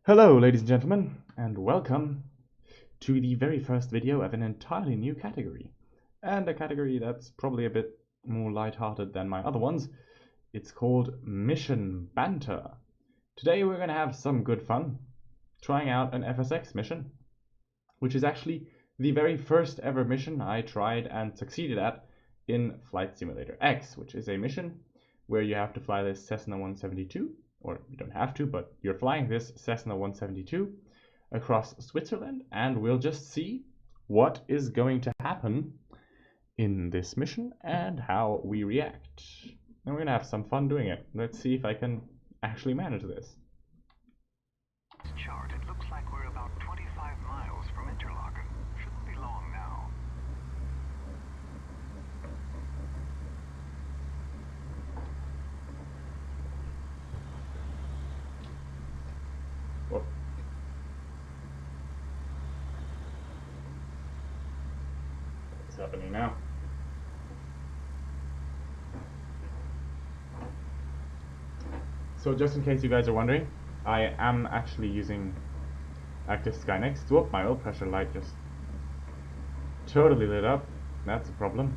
Hello, ladies and gentlemen, and welcome to the very first video of an entirely new category. And a category that's probably a bit more lighthearted than my other ones. It's called Mission Banter. Today we're going to have some good fun trying out an FSX mission, which is actually the very first ever mission I tried and succeeded at in Flight Simulator X, which is a mission where you have to fly this Cessna 172, or you don't have to, but you're flying this Cessna 172 across Switzerland, and we'll just see what is going to happen in this mission and how we react. And we're going to have some fun doing it. Let's see if I can actually manage this. Chart, it looks like we're about 25 miles from Interlaken. Shouldn't be long now. Whoa. What's happening now? So just in case you guys are wondering, I am actually using Active Sky Next. Whoop, my oil pressure light just totally lit up. That's a problem.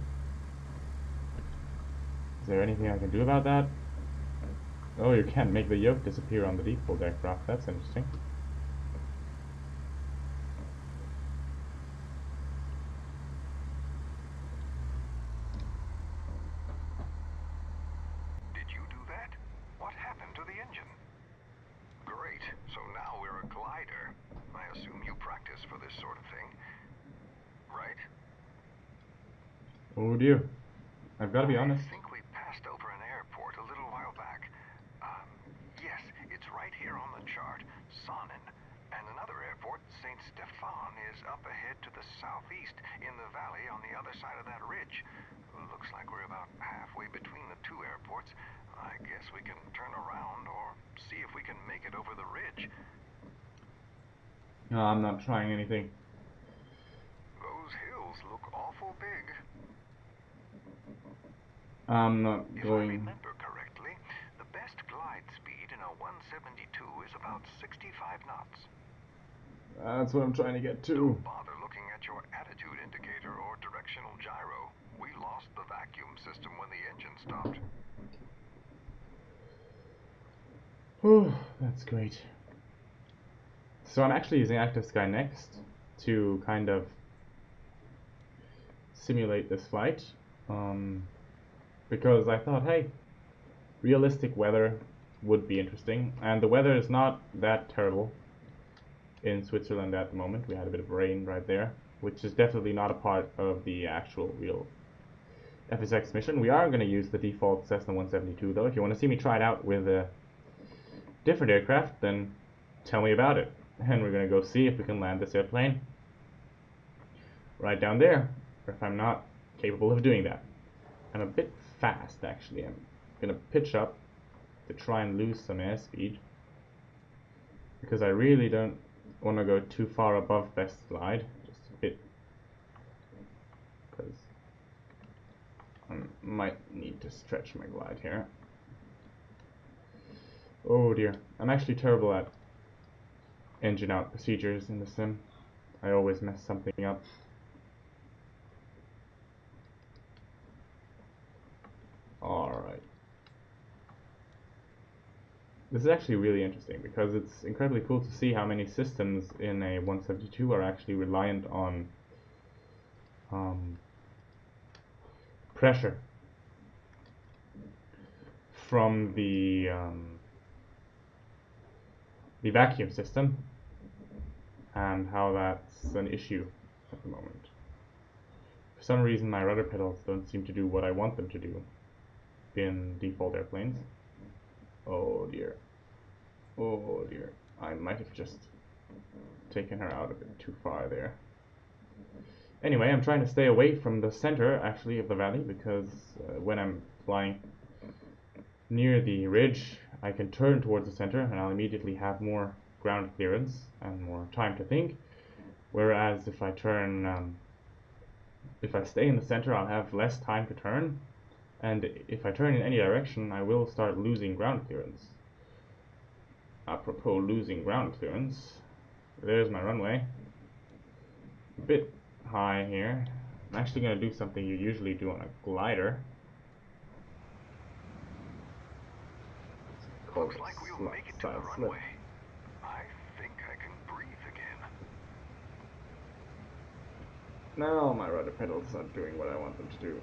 Is there anything I can do about that? Oh, you can't make the yoke disappear on the default aircraft. That's interesting. Did you do that? What happened to the engine? Great, so now we're a glider. I assume you practice for this sort of thing, right? Oh dear. I've got to be honest. I think we passed over an airport a little while back. Yes, it's right here on the chart, Sonnen. And another airport, St. Stefan, is up ahead to the southeast in the valley on the other side of that ridge. Looks like we're about halfway between the two airports. I guess we can turn around or see if we can make it over the ridge. No, I'm not trying anything. Those hills look awful big. I'm not If going. I remember correctly, the best glide speed in a 172 is about 65 knots. That's what I'm trying to get to. Don't bother looking at your attitude indicator or directional gyro. We lost the vacuum system when the engine stopped. Oh, that's great. So I'm actually using Active Sky Next to kind of simulate this flight, because I thought, hey, realistic weather would be interesting, and the weather is not that terrible in Switzerland at the moment. We had a bit of rain right there, which is definitely not a part of the actual real FSX mission. We are going to use the default Cessna 172 though. If you want to see me try it out with a different aircraft, then tell me about it. And we're going to go see if we can land this airplane right down there, or if I'm not capable of doing that. I'm a bit fast actually. I'm going to pitch up to try and lose some airspeed, because I really don't want to go too far above best glide, just a bit, because I might need to stretch my glide here. Oh dear, I'm actually terrible at engine out procedures in the sim. I always mess something up. Alright. This is actually really interesting because it's incredibly cool to see how many systems in a 172 are actually reliant on pressure from the vacuum system, and how that's an issue at the moment. For some reason my rudder pedals don't seem to do what I want them to do in default airplanes. Oh dear. Oh dear. I might have just taken her out a bit too far there. Anyway, I'm trying to stay away from the center actually of the valley, because when I'm flying near the ridge I can turn towards the center and I'll immediately have more ground clearance and more time to think, whereas if I turn if I stay in the center I'll have less time to turn, and if I turn in any direction I will start losing ground clearance. Apropos losing ground clearance, there's my runway. A bit high here. I'm actually going to do something you usually do on a glider. Looks like we'll make it to the runway. I think I can breathe again. Now my rudder pedals aren't doing what I want them to do.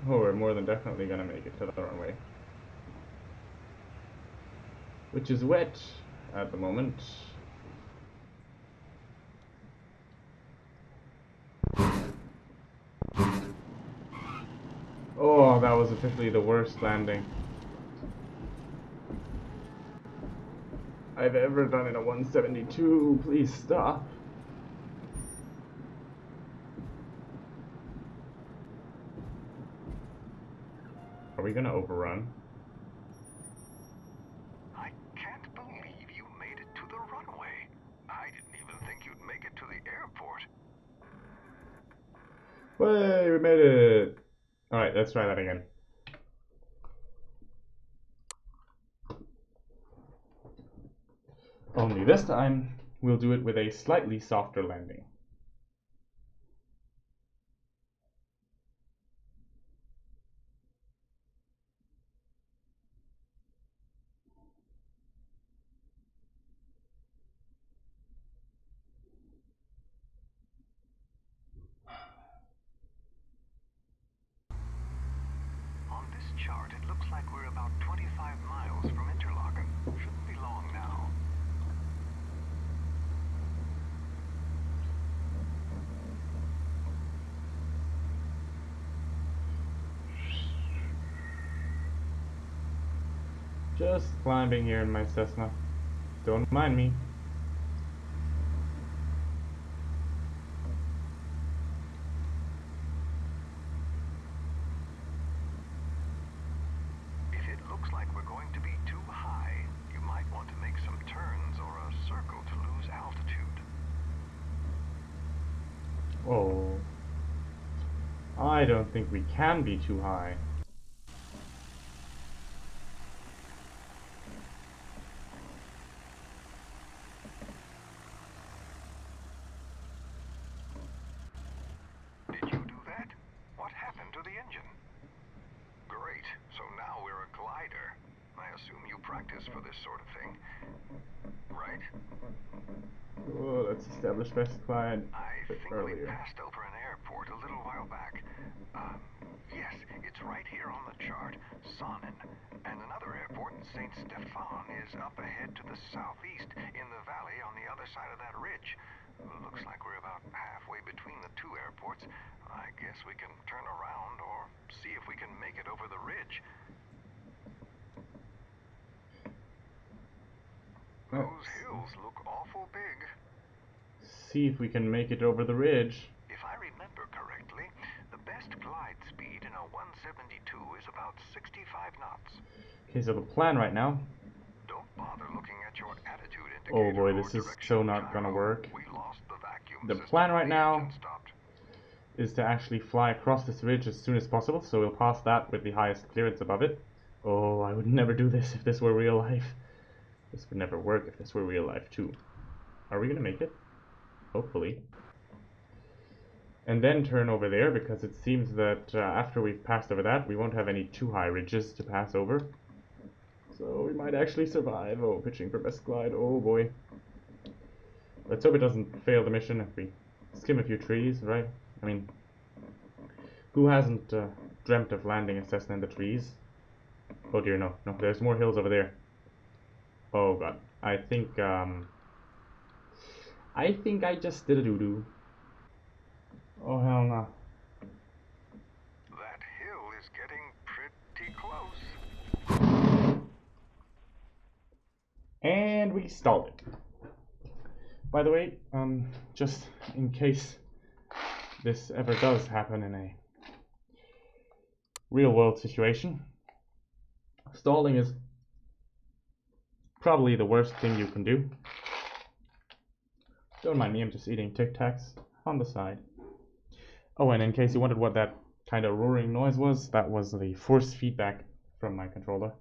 Oh, we're more than definitely gonna make it to the runway. Which is wet at the moment. Oh, that was officially the worst landing I've ever done in a 172. Please stop. Are we gonna overrun? I can't believe you made it to the runway. I didn't even think you'd make it to the airport. Way, we made it! Alright, let's try that again. Only this time, we'll do it with a slightly softer landing. On this chart, it looks like we're about 25 miles from Interlaken. Shouldn't be long now. Just climbing here in my Cessna. Don't mind me. If it looks like we're going to be too high, you might want to make some turns or a circle to lose altitude. Oh. I don't think we can be too high. Did you do that? What happened to the engine? Great, so now we're a glider. I assume you practice for this sort of thing, right? Oh, let's establish best glide I a bit think we earlier. passed over an airport a little while back. Yes, it's right here on the chart, Sonnen. And another airport, St. Stefan, is up ahead to the southeast in the valley on the other side of that ridge. Looks like we're about halfway between the two airports. I guess we can turn around or see if we can make it over the ridge. Those hills look awful big. See if we can make it over the ridge. If I remember correctly, the best glide speed in a 172 is about 65 knots. Okay, so the plan right now. Don't bother looking at your attitude indicator. Oh boy, this is so not gonna work. We lost the vacuum The system plan right when the now engine stopped. is to actually fly across this ridge as soon as possible, so we'll pass that with the highest clearance above it. Oh, I would never do this if this were real life. This would never work if this were real life too. Are we gonna make it? Hopefully. And then turn over there, because it seems that after we've passed over that, we won't have any too high ridges to pass over. So we might actually survive. Oh, pitching for best glide. Oh boy. Let's hope it doesn't fail the mission if we skim a few trees, right? I mean, who hasn't dreamt of landing a Cessna in the trees? Oh dear, no. No, there's more hills over there. Oh god. I think I just did a doo-doo. Oh hell no. That hill is getting pretty close. And we stalled it. By the way, just in case this ever does happen in a real world situation, stalling is probably the worst thing you can do. Don't mind me, I'm just eating Tic Tacs on the side. Oh, and in case you wondered what that kind of roaring noise was, that was the force feedback from my controller.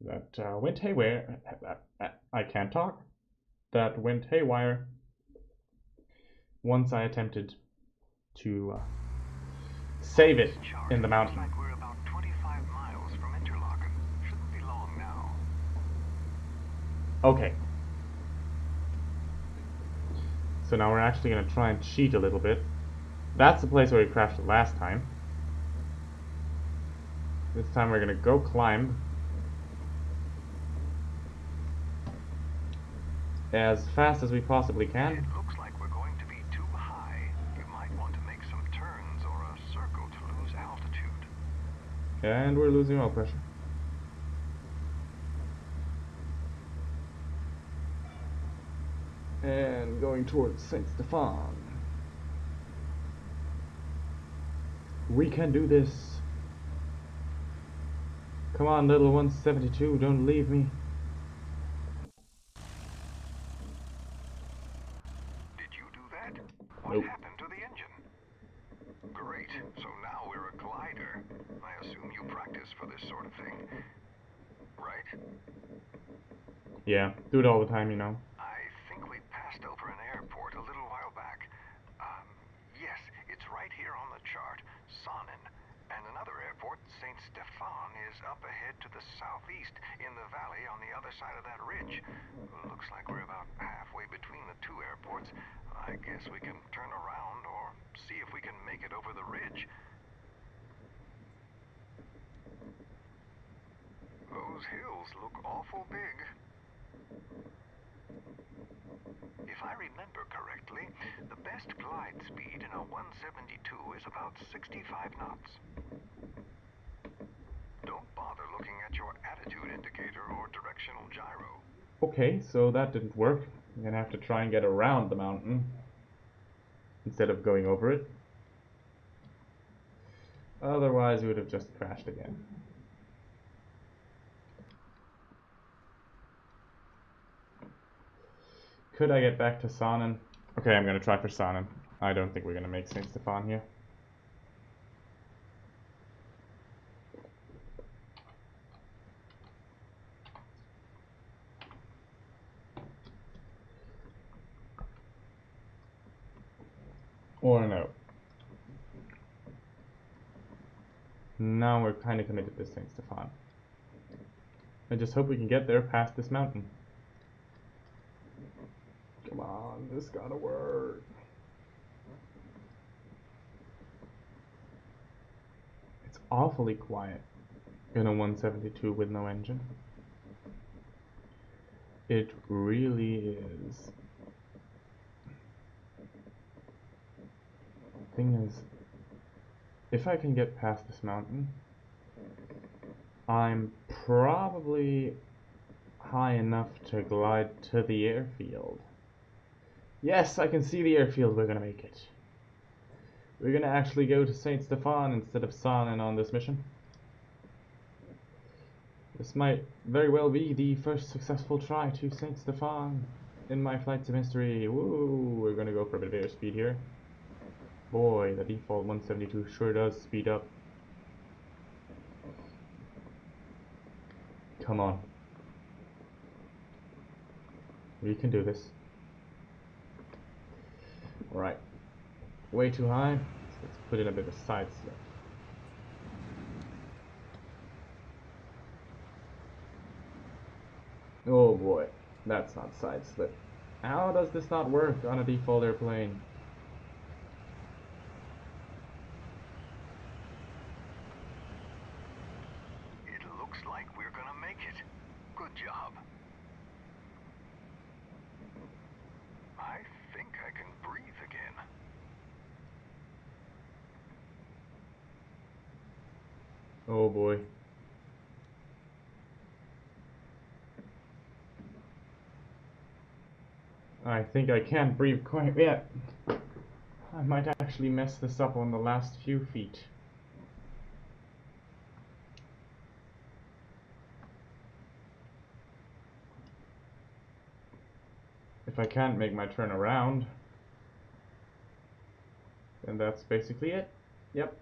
that went haywire. I can't talk. That went haywire once I attempted to save it in the mountain. Looks like we're about 25 miles from Interlaken. Shouldn't be long now. Okay. So now we're actually going to try and cheat a little bit. That's the place where we crashed the last time. This time we're going to go climb as fast as we possibly can. It looks like we're going to be too high. You might want to make some turns or a circle to lose altitude. And we're losing oil pressure. And going towards Saint Stefan. We can do this. Come on, little 172, don't leave me. Did you do that? Nope. What happened to the engine? Great, so now we're a glider. I assume you practice for this sort of thing, right? Yeah, do it all the time, you know. I think we passed over an airport a little while back. Yes, it's right here on the chart, Sonnen. And another airport, Saint Stefan, is up ahead to the southeast in the valley on the other side of that ridge. Looks like we're about halfway between the two airports. I guess we can turn around or see if we can make it over the ridge. Those hills look awful big. If I remember correctly, the best glide speed in a 172 is about 65 knots. Don't bother looking at your attitude indicator or directional gyro. Okay, so that didn't work. I'm gonna have to try and get around the mountain instead of going over it. Otherwise, we would have just crashed again. Could I get back to Sonnen? Okay, I'm gonna try for Sonnen. I don't think we're gonna make Saint Stefan here. Or no. Now we're kind of committed to Saint Stefan. I just hope we can get there past this mountain. Come on, this gotta work. It's awfully quiet in a 172 with no engine. It really is. Thing is, if I can get past this mountain, I'm probably high enough to glide to the airfield. Yes, I can see the airfield. We're gonna make it. We're gonna actually go to Saint Stefan instead of Sonnen on this mission. This might very well be the first successful try to Saint Stefan in my flights of history. Woo! We're gonna go for a bit of airspeed here. Boy, the default 172 sure does speed up. Come on. We can do this. Alright. Way too high. Let's put in a bit of side slip. Oh boy, that's not side slip. How does this not work on a default airplane? It looks like we're gonna make it. Good job. I think I can breathe again. Oh boy. I think I can't breathe quite yet. I might actually mess this up on the last few feet. If I can't make my turn around, then that's basically it. Yep.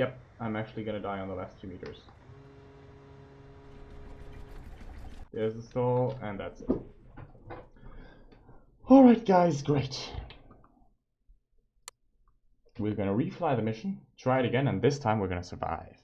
Yep, I'm actually gonna die on the last 2 meters. There's the stall, and that's it. Alright guys, great. We're gonna refly the mission, try it again, and this time we're gonna survive.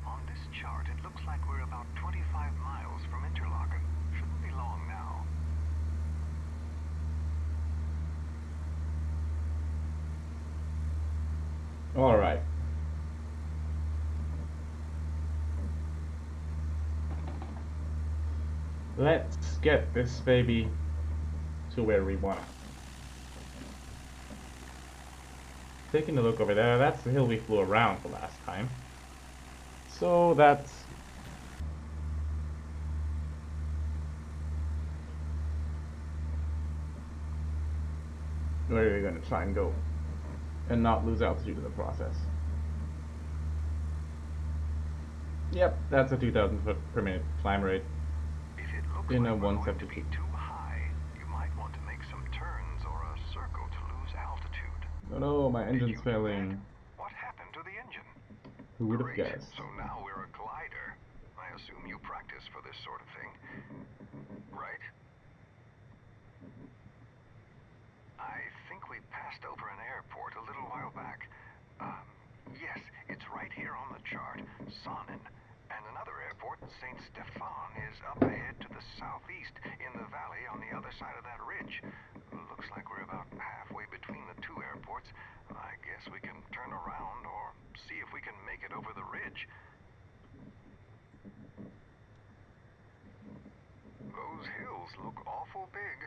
On this chart, it looks like we're about 25 miles from Interlaken. Shouldn't be long now. Alright. Let's get this baby to where we want it. Taking a look over there, that's the hill we flew around the last time. So that's... where we're going to try and go. And not lose altitude in the process. Yep, that's a 2,000 foot per minute climb rate. If it looks In like a we're going to be 172. too high, you might want to make some turns or a circle to lose altitude. Oh no, my Did engine's you hear failing. that? What happened to the engine? Who would have Great. guessed? So now we're a glider. I assume you practice for this sort of thing, right? I think we passed over an airport a little while back. Yes, it's right here on the chart. Sonnen. And another airport, St. Stefan, is up ahead to the southeast in the valley on the other side of that ridge. Looks like we're about halfway between the two airports. I guess we can turn around or see if we can make it over the ridge. Those hills look awful big.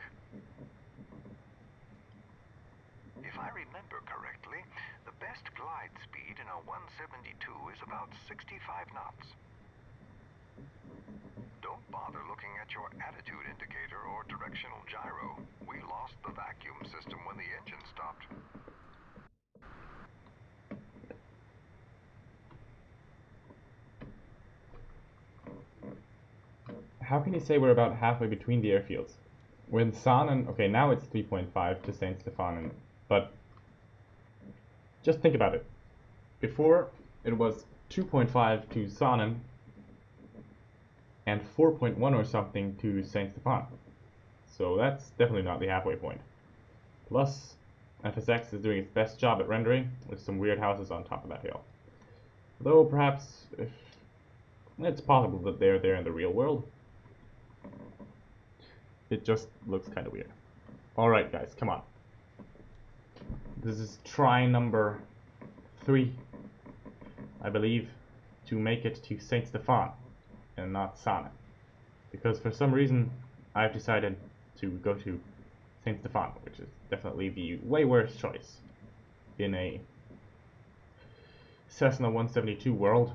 If I remember correctly, the best glide speed in a 172 is about 65 knots. Don't bother looking at your attitude indicator or directional gyro. We lost the vacuum system when the engine stopped. How can you say we're about halfway between the airfields? When Sonnen... okay, now it's 3.5 to St. Stefan, but... just think about it. Before, it was 2.5 to Sonnen, and 4.1 or something to St. Stefan. So that's definitely not the halfway point. Plus, FSX is doing its best job at rendering, with some weird houses on top of that hill. Though perhaps, if it's possible that they're there in the real world. It just looks kind of weird. Alright guys, come on. This is try number 3, I believe, to make it to St. Stefan, and not Sonnen. Because for some reason, I've decided to go to St. Stefan, which is definitely the way worse choice in a Cessna 172 world,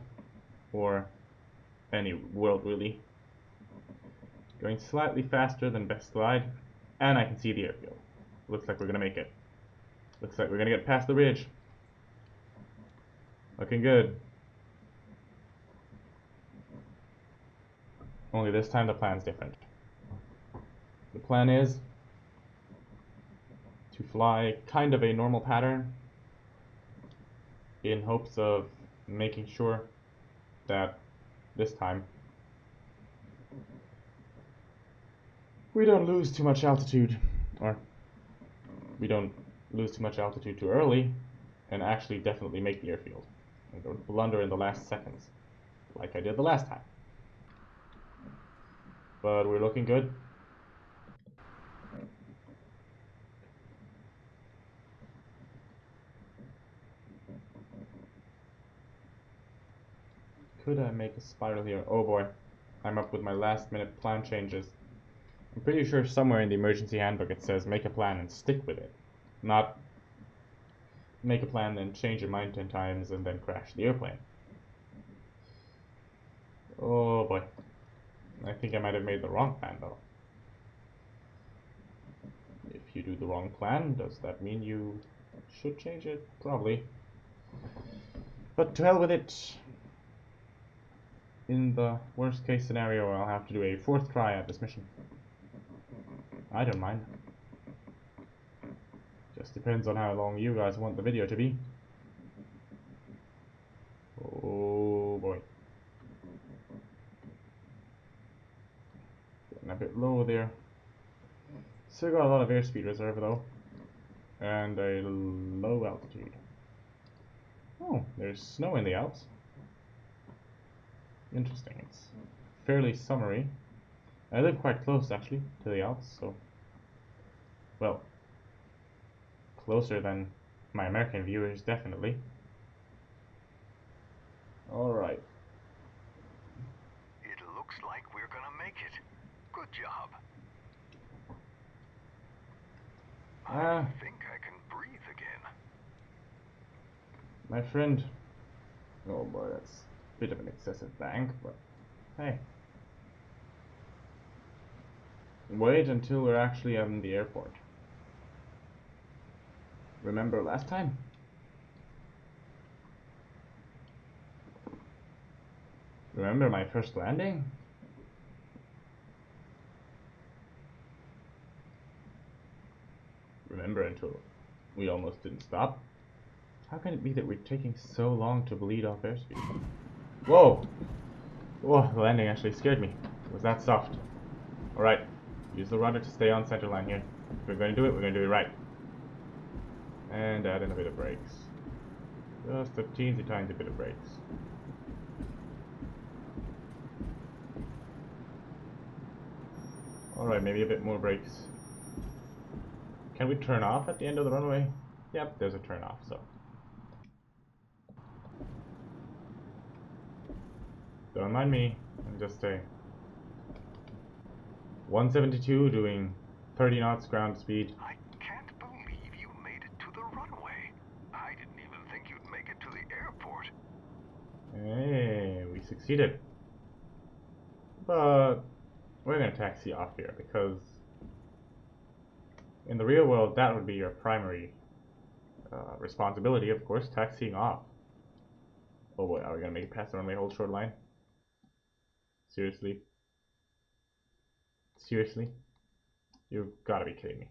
or any world really. Going slightly faster than best glide, and I can see the airfield. Looks like we're gonna make it. Looks like we're gonna get past the ridge. Looking good. Only this time the plan's different. The plan is to fly kind of a normal pattern in hopes of making sure that this time we don't lose too much altitude, or we don't lose too much altitude too early, and actually definitely make the airfield. And don't blunder in the last seconds, like I did the last time. But we're looking good. Could I make a spiral here? Oh boy, I'm up with my last minute plan changes. I'm pretty sure somewhere in the emergency handbook it says make a plan and stick with it. Not make a plan and change your mind 10 times and then crash the airplane. Oh boy. I think I might have made the wrong plan, though. If you do the wrong plan, does that mean you should change it? Probably. But to hell with it. In the worst case scenario, I'll have to do a 4th try at this mission. I don't mind. Just depends on how long you guys want the video to be. Oh boy. Getting a bit low there. Still got a lot of airspeed reserve though. And a low altitude. Oh, there's snow in the Alps. Interesting. It's fairly summery. I live quite close actually to the Alps, so well, closer than my American viewers definitely. Alright. It looks like we're gonna make it. Good job. I think I can breathe again. My friend. Oh boy, that's a bit of an excessive bank, but hey. Wait until we're actually out in the airport. Remember last time? Remember my first landing? Remember until we almost didn't stop? How can it be that we're taking so long to bleed off airspeed? Whoa! Whoa, the landing actually scared me. It was that soft. Alright, use the rudder to stay on center line here. If we're going to do it, we're going to do it right. And add in a bit of brakes. Just a teensy tiny bit of brakes. Alright, maybe a bit more brakes. Can we turn off at the end of the runway? Yep, there's a turn off, so. Don't mind me, I'm just a 172 doing 30 knots ground speed. I can't believe you made it to the runway. I didn't even think you'd make it to the airport. Hey, we succeeded. But we're gonna taxi off here because in the real world that would be your primary responsibility, of course, taxiing off. Oh boy, are we gonna make it past the runway hold short line? Seriously? Seriously? You've gotta be kidding me.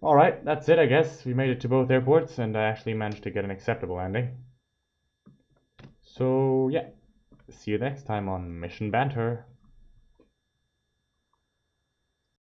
Alright, that's it I guess. We made it to both airports and I actually managed to get an acceptable landing. So yeah, see you next time on Mission Banter.